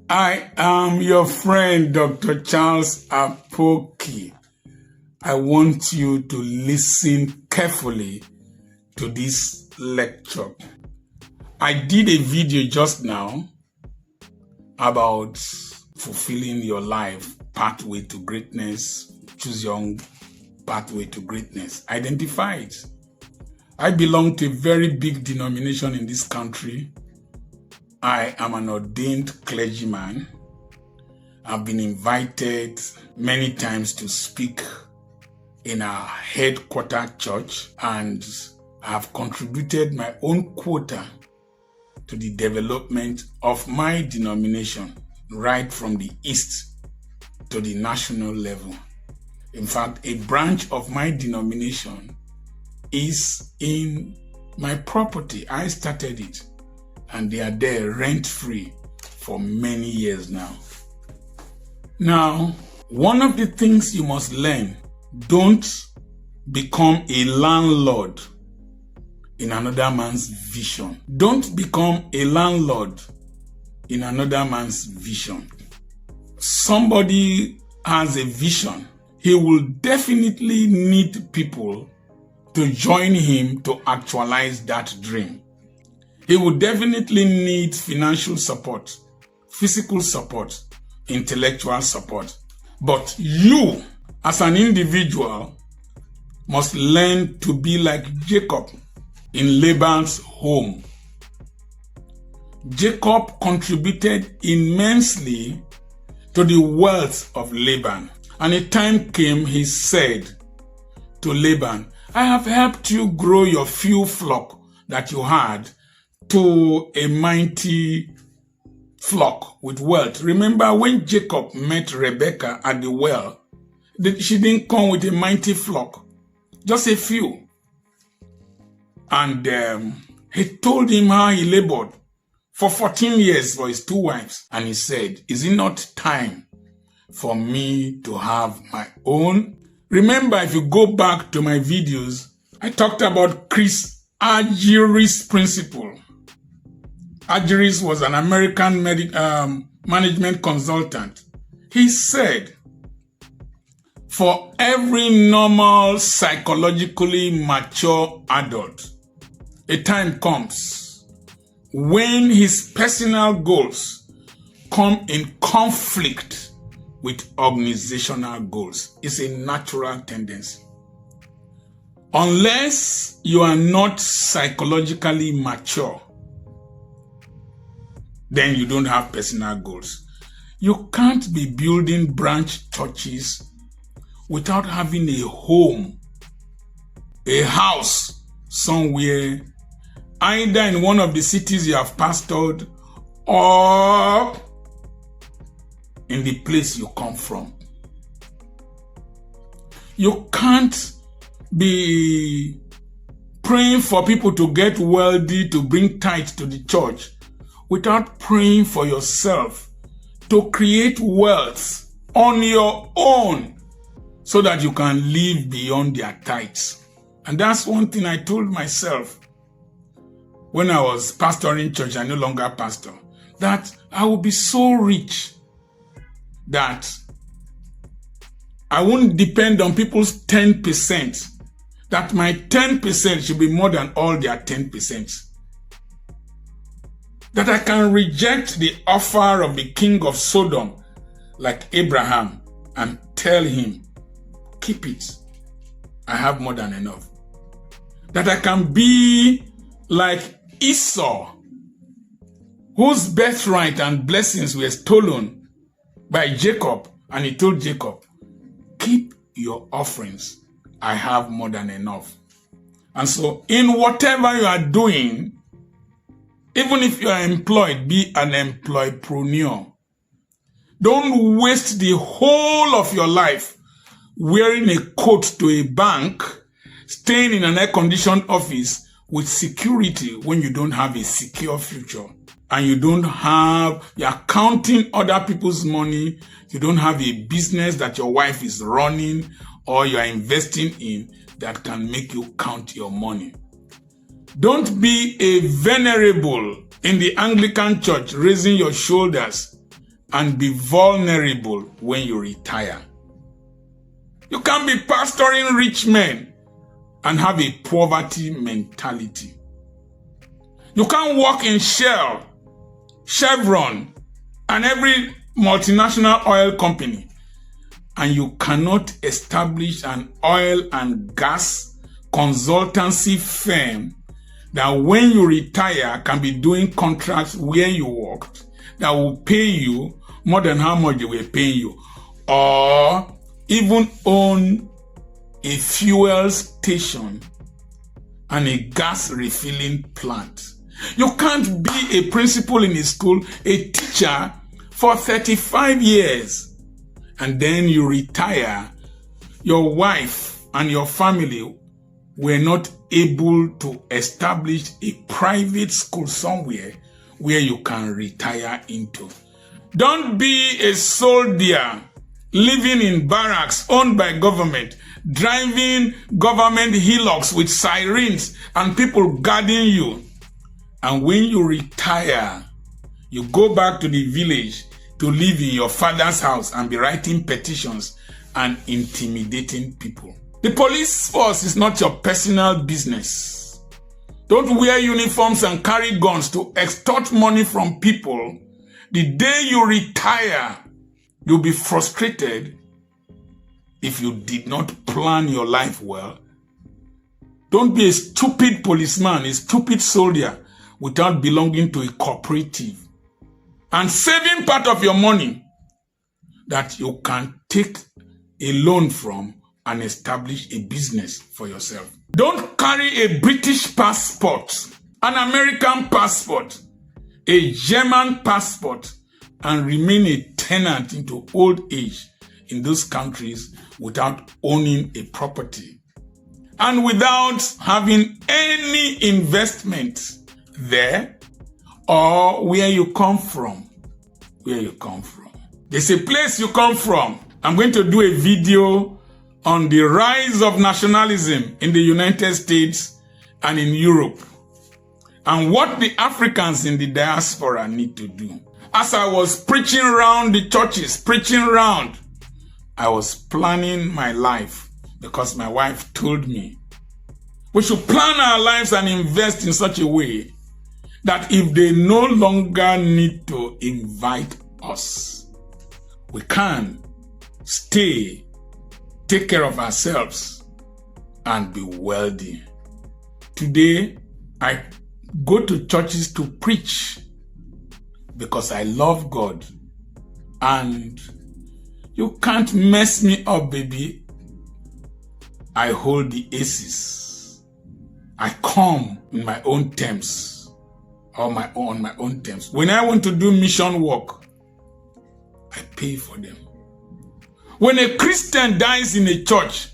I am your friend, Dr. Charles Apoki. I want you to listen carefully to this lecture. I did a video just now about fulfilling your life, pathway to greatness, choose your own pathway to greatness. Identify it. I belong to a very big denomination in this country. I am an ordained clergyman. I've been invited many times to speak in our headquarter church, and I've contributed my own quota to the development of my denomination, right from the east to the national level. In fact, a branch of my denomination is in my property. I started it, and they are there rent-free for many years now. Now, one of the things you must learn, don't become a landlord in another man's vision. Don't become a landlord in another man's vision. Somebody has a vision. He will definitely need people to join him to actualize that dream. He will definitely need financial support, physical support, intellectual support. But you, as an individual, must learn to be like Jacob in Laban's home. Jacob contributed immensely to the wealth of Laban. And a time came, he said to Laban, I have helped you grow your few flock that you had to a mighty flock with wealth. Remember when Jacob met Rebekah at the well, she didn't come with a mighty flock, just a few. And he told him how he labored for 14 years for his two wives. And he said, is it not time for me to have my own? Remember, if you go back to my videos, I talked about Chris Argyris principle. Argyris was an American management consultant. He said, for every normal, psychologically mature adult, a time comes when his personal goals come in conflict with organizational goals. It's a natural tendency. Unless you are not psychologically mature, then you don't have personal goals. You can't be building branch churches without having a home, a house somewhere, either in one of the cities you have pastored or in the place you come from. You can't be praying for people to get wealthy, to bring tithes to the church, without praying for yourself to create wealth on your own so that you can live beyond their tithes. And that's one thing I told myself when I was pastoring church. I no longer pastor, that I will be so rich that I won't depend on people's 10%, that my 10% should be more than all their 10%. That I can reject the offer of the king of Sodom like Abraham and tell him, keep it, I have more than enough. That I can be like Esau, whose birthright and blessings were stolen by Jacob, and he told Jacob, keep your offerings, I have more than enough. And so in whatever you are doing, even if you are employed, be an employreneur. Don't waste the whole of your life wearing a coat to a bank, staying in an air-conditioned office with security when you don't have a secure future. And you are counting other people's money. You don't have a business that your wife is running or you are investing in that can make you count your money. Don't be a venerable in the Anglican church, raising your shoulders and be vulnerable when you retire. You can't be pastoring rich men and have a poverty mentality. You can't work in Shell, Chevron, and every multinational oil company, and you cannot establish an oil and gas consultancy firm that when you retire can be doing contracts where you worked that will pay you more than how much they were paying you, or even own a fuel station and a gas refilling plant. You can't be a principal in a school, a teacher for 35 years, and then you retire. Your wife and your family were not able to establish a private school somewhere where you can retire into. Don't be a soldier living in barracks owned by government, driving government Hilux with sirens and people guarding you. And when you retire, you go back to the village to live in your father's house and be writing petitions and intimidating people. The police force is not your personal business. Don't wear uniforms and carry guns to extort money from people. The day you retire, you'll be frustrated if you did not plan your life well. Don't be a stupid policeman, a stupid soldier without belonging to a cooperative and saving part of your money that you can take a loan from and establish a business for yourself. Don't carry a British passport, an American passport, a German passport, and remain a tenant into old age in those countries without owning a property and without having any investment there or where you come from. Where you come from. There's a place you come from. I'm going to do a video on the rise of nationalism in the United States and in Europe, and what the Africans in the diaspora need to do. As I was preaching around the churches, I was planning my life because my wife told me we should plan our lives and invest in such a way that if they no longer need to invite us, we can stay, take care of ourselves, and be wealthy. Today, I go to churches to preach because I love God. And you can't mess me up, baby. I hold the aces. I come in my own terms, or on my own terms. When I want to do mission work, I pay for them. When a Christian dies in a church,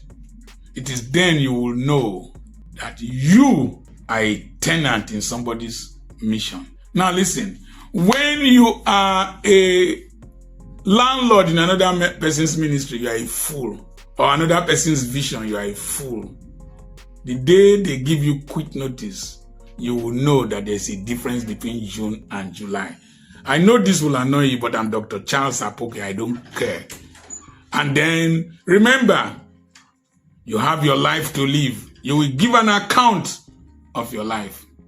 it is then you will know that you are a tenant in somebody's mission. Now listen, when you are a landlord in another person's ministry, you are a fool. Or another person's vision, you are a fool. The day they give you quick notice, you will know that there's a difference between June and July. I know this will annoy you, but I'm Dr. Charles Apoki. I don't care. And then remember, you have your life to live. You will give an account of your life.